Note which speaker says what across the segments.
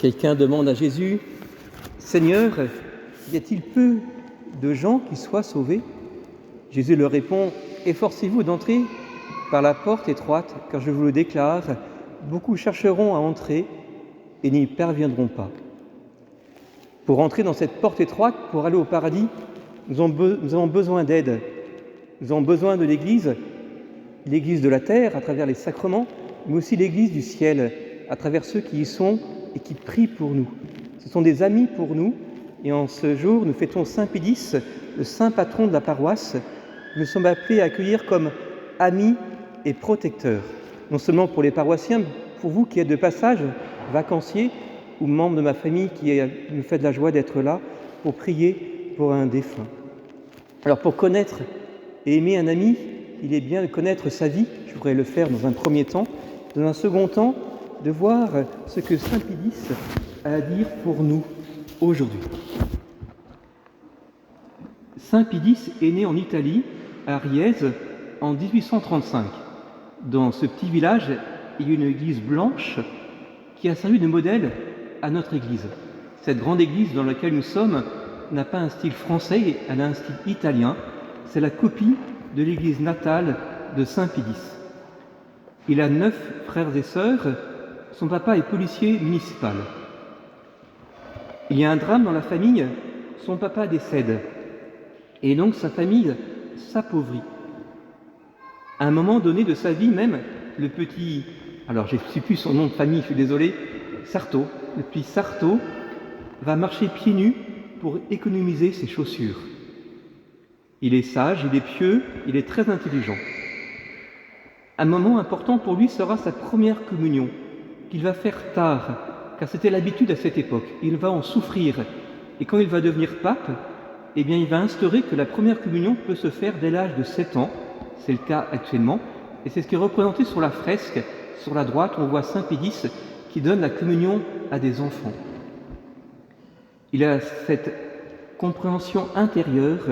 Speaker 1: Quelqu'un demande à Jésus, « Seigneur, y a-t-il peu de gens qui soient sauvés ?» Jésus leur répond, « Efforcez-vous d'entrer par la porte étroite, car je vous le déclare, beaucoup chercheront à entrer et n'y parviendront pas. » Pour entrer dans cette porte étroite, pour aller au paradis, nous avons besoin d'aide. Nous avons besoin de l'Église de la terre à travers les sacrements, mais aussi l'Église du ciel à travers ceux qui y sont et qui prient pour nous. Ce sont des amis pour nous, et en ce jour, nous fêtons Saint Pédis, le saint patron de la paroisse. Nous sommes appelés à accueillir comme amis et protecteurs, non seulement pour les paroissiens, mais pour vous qui êtes de passage, vacanciers ou membres de ma famille qui nous fait de la joie d'être là pour prier pour un défunt. Alors pour connaître et aimer un ami, il est bien de connaître sa vie, je voudrais le faire dans un premier temps. Dans un second temps, de voir ce que Saint Pédis a à dire pour nous aujourd'hui. Saint Pédis est né en Italie, à Rièze, en 1835. Dans ce petit village, il y a une église blanche qui a servi de modèle à notre église. Cette grande église dans laquelle nous sommes n'a pas un style français, elle a un style italien. C'est la copie de l'église natale de Saint Pédis. Il a 9 frères et sœurs. Son papa est policier municipal. Il y a un drame dans la famille, son papa décède. Et donc sa famille s'appauvrit. À un moment donné de sa vie même, le petit, alors je ne sais plus son nom de famille, je suis désolé, Sarto, le petit Sarto va marcher pieds nus pour économiser ses chaussures. Il est sage, il est pieux, il est très intelligent. Un moment important pour lui sera sa première communion, qu'il va faire tard, car c'était l'habitude à cette époque. Il va en souffrir. Et quand il va devenir pape, eh bien, il va instaurer que la première communion peut se faire dès l'âge de 7 ans. C'est le cas actuellement. Et c'est ce qui est représenté sur la fresque. Sur la droite, on voit Saint Pédis qui donne la communion à des enfants. Il a cette compréhension intérieure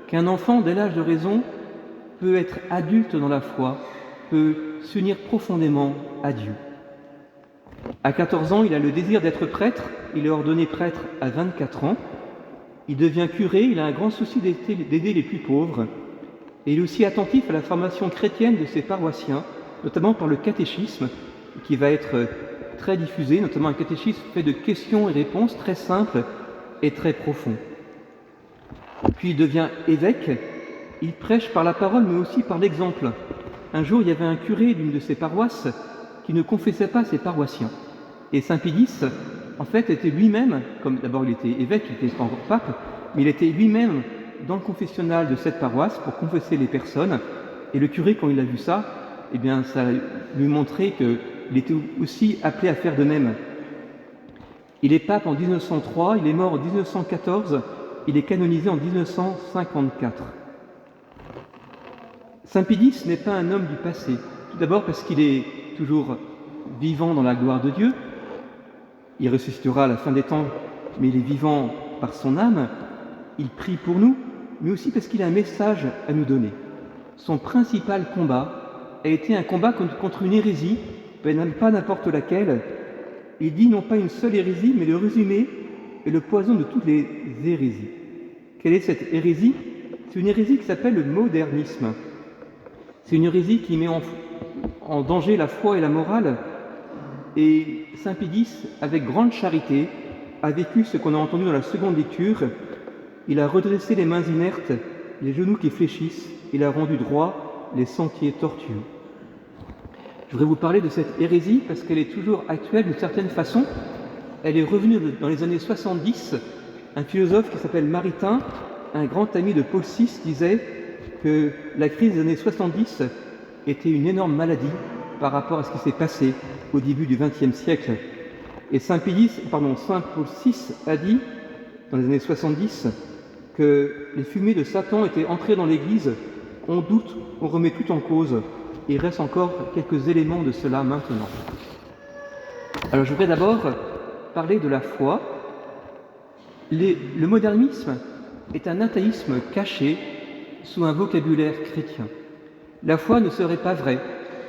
Speaker 1: qu'un enfant, dès l'âge de raison, peut être adulte dans la foi, peut s'unir profondément à Dieu. À 14 ans, il a le désir d'être prêtre. Il est ordonné prêtre à 24 ans. Il devient curé. Il a un grand souci d'aider les plus pauvres. Et il est aussi attentif à la formation chrétienne de ses paroissiens, notamment par le catéchisme, qui va être très diffusé, notamment un catéchisme fait de questions et réponses très simples et très profonds. Puis il devient évêque. Il prêche par la parole, mais aussi par l'exemple. Un jour, il y avait un curé d'une de ses paroisses qui ne confessait pas ses paroissiens. Et Saint Pédis, en fait, était lui-même, comme d'abord il était évêque, il n'était pas encore pape, mais il était lui-même dans le confessionnal de cette paroisse pour confesser les personnes. Et le curé, quand il a vu ça, eh bien, ça lui montrait qu'il était aussi appelé à faire de même. Il est pape en 1903, il est mort en 1914, il est canonisé en 1954. Saint Pédis n'est pas un homme du passé. Tout d'abord parce qu'il est toujours vivant dans la gloire de Dieu. Il ressuscitera à la fin des temps, mais il est vivant par son âme. Il prie pour nous, mais aussi parce qu'il a un message à nous donner. Son principal combat a été un combat contre une hérésie, pas n'importe laquelle. Il dit non pas une seule hérésie, mais le résumé et le poison de toutes les hérésies. Quelle est cette hérésie? C'est une hérésie qui s'appelle le modernisme. C'est une hérésie qui met en danger la foi et la morale. Et Saint Pédis, avec grande charité, a vécu ce qu'on a entendu dans la seconde lecture. Il a redressé les mains inertes, les genoux qui fléchissent. Il a rendu droit les sentiers tortueux. Je voudrais vous parler de cette hérésie parce qu'elle est toujours actuelle d'une certaine façon. Elle est revenue dans les années 70. Un philosophe qui s'appelle Maritain, un grand ami de Paul VI, disait que la crise des années 70 était une énorme maladie par rapport à ce qui s'est passé au début du XXe siècle. Et Saint Paul VI a dit, dans les années 70, que les fumées de Satan étaient entrées dans l'Église. On doute, on remet tout en cause. Il reste encore quelques éléments de cela maintenant. Alors je voudrais d'abord parler de la foi. Le modernisme est un athéisme caché sous un vocabulaire chrétien. La foi ne serait pas vraie,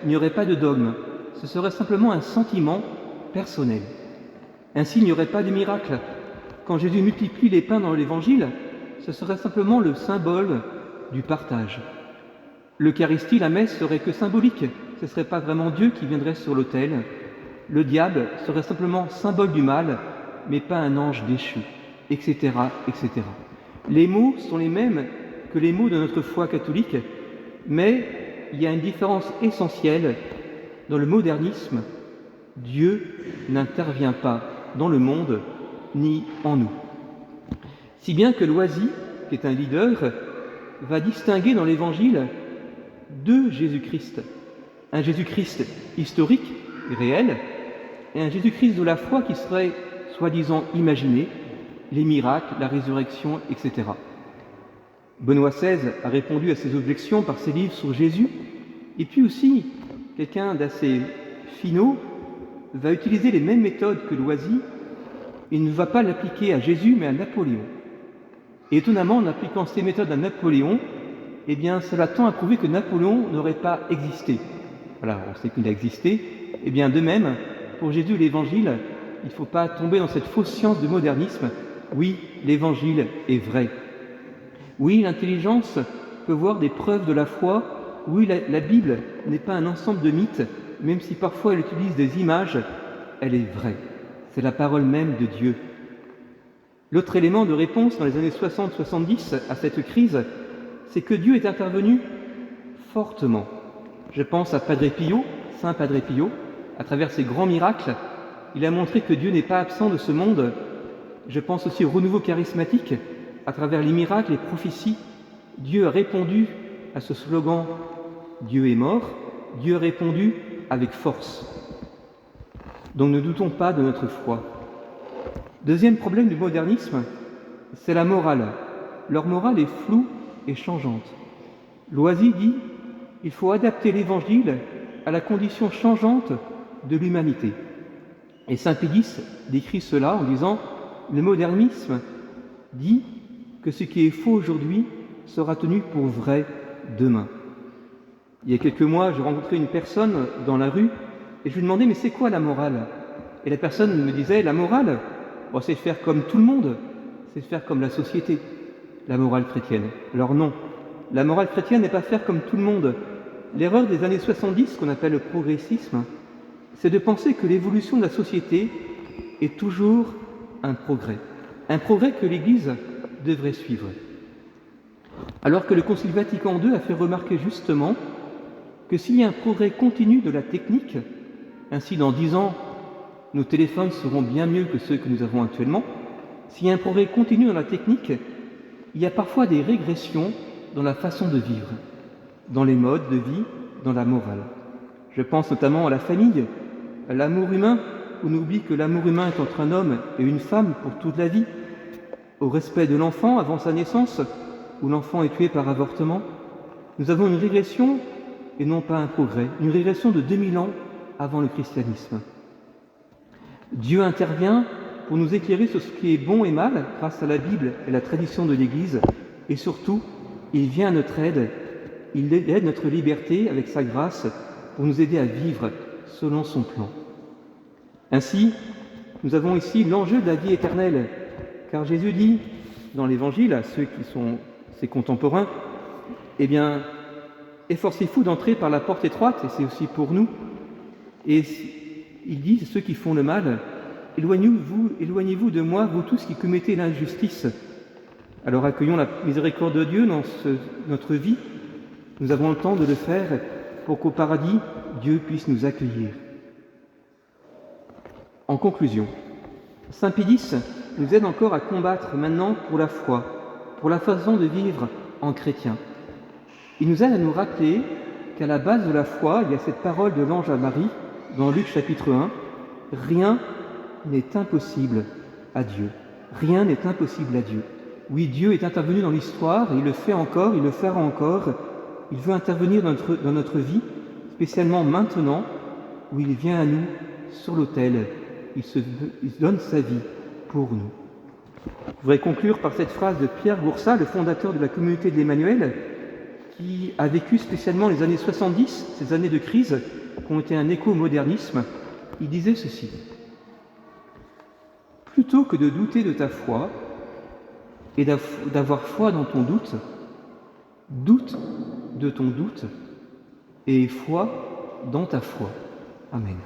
Speaker 1: il n'y aurait pas de dogme, ce serait simplement un sentiment personnel. Ainsi, il n'y aurait pas de miracle. Quand Jésus multiplie les pains dans l'Évangile, ce serait simplement le symbole du partage. L'Eucharistie, la messe, serait que symbolique. Ce ne serait pas vraiment Dieu qui viendrait sur l'autel. Le diable serait simplement symbole du mal, mais pas un ange déchu, etc., etc. Les mots sont les mêmes que les mots de notre foi catholique, mais il y a une différence essentielle. Dans le modernisme, Dieu n'intervient pas dans le monde ni en nous. Si bien que Loisy, qui est un leader, va distinguer dans l'Évangile deux Jésus-Christ. Un Jésus-Christ historique, réel, et un Jésus-Christ de la foi qui serait soi-disant imaginé, les miracles, la résurrection, etc. Benoît XVI a répondu à ces objections par ses livres sur Jésus, et puis aussi, quelqu'un d'assez finaud va utiliser les mêmes méthodes que Loisy. Il ne va pas l'appliquer à Jésus, mais à Napoléon. Et étonnamment, en appliquant ces méthodes à Napoléon, eh bien, cela tend à prouver que Napoléon n'aurait pas existé. Voilà, on sait qu'il a existé. Eh bien, de même, pour Jésus, l'Évangile, il ne faut pas tomber dans cette fausse science du modernisme. Oui, l'Évangile est vrai. Oui, l'intelligence peut voir des preuves de la foi. Oui, la Bible n'est pas un ensemble de mythes, même si parfois elle utilise des images, elle est vraie. C'est la parole même de Dieu. L'autre élément de réponse dans les années 60-70 à cette crise, c'est que Dieu est intervenu fortement. Je pense à Padre Pio, Saint Padre Pio, à travers ses grands miracles, il a montré que Dieu n'est pas absent de ce monde. Je pense aussi au renouveau charismatique, à travers les miracles, les prophéties. Dieu a répondu à ce slogan « Dieu est mort », Dieu a répondu avec force. Donc ne doutons pas de notre foi. Deuxième problème du modernisme, c'est la morale. Leur morale est floue et changeante. Loisy dit « Il faut adapter l'Évangile à la condition changeante de l'humanité ». Et saint Pédis décrit cela en disant « Le modernisme dit que ce qui est faux aujourd'hui sera tenu pour vrai demain ». Il y a quelques mois, j'ai rencontré une personne dans la rue et je lui demandais « Mais c'est quoi la morale ?» Et la personne me disait « La morale, c'est faire comme tout le monde, c'est faire comme la société, la morale chrétienne. » Alors non, la morale chrétienne n'est pas faire comme tout le monde. L'erreur des années 70, qu'on appelle le progressisme, c'est de penser que l'évolution de la société est toujours un progrès que l'Église devrait suivre. Alors que le Concile Vatican II a fait remarquer justement que s'il y a un progrès continu de la technique, ainsi dans 10 ans, nos téléphones seront bien mieux que ceux que nous avons actuellement, s'il y a un progrès continu dans la technique, il y a parfois des régressions dans la façon de vivre, dans les modes de vie, dans la morale. Je pense notamment à la famille, à l'amour humain, où on oublie que l'amour humain est entre un homme et une femme pour toute la vie, au respect de l'enfant avant sa naissance, où l'enfant est tué par avortement. Nous avons une régression et non pas un progrès, une régression de 2000 ans avant le christianisme. Dieu intervient pour nous éclairer sur ce qui est bon et mal grâce à la Bible et la tradition de l'Église, et surtout, il vient à notre aide, il aide notre liberté avec sa grâce pour nous aider à vivre selon son plan. Ainsi, nous avons ici l'enjeu de la vie éternelle, car Jésus dit dans l'Évangile à ceux qui sont ses contemporains, eh bien, efforcez-vous d'entrer par la porte étroite, et c'est aussi pour nous. Et il dit, ceux qui font le mal, éloignez-vous de moi, vous tous qui commettez l'injustice. Alors accueillons la miséricorde de Dieu dans notre vie. Nous avons le temps de le faire pour qu'au paradis, Dieu puisse nous accueillir. En conclusion, saint Pédis nous aide encore à combattre maintenant pour la foi, pour la façon de vivre en chrétien. Il nous aide à nous rappeler qu'à la base de la foi, il y a cette parole de l'ange à Marie, dans Luc chapitre 1, « Rien n'est impossible à Dieu. » Rien n'est impossible à Dieu. Oui, Dieu est intervenu dans l'histoire, et il le fait encore, il le fera encore. Il veut intervenir dans notre vie, spécialement maintenant, où il vient à nous sur l'autel. Il donne sa vie pour nous. Je voudrais conclure par cette phrase de Pierre Goursat, le fondateur de la communauté de l'Emmanuel, qui a vécu spécialement les années 70, ces années de crise, qui ont été un écho au modernisme. Il disait ceci: plutôt que de douter de ta foi et d'avoir foi dans ton doute, doute de ton doute et foi dans ta foi. Amen.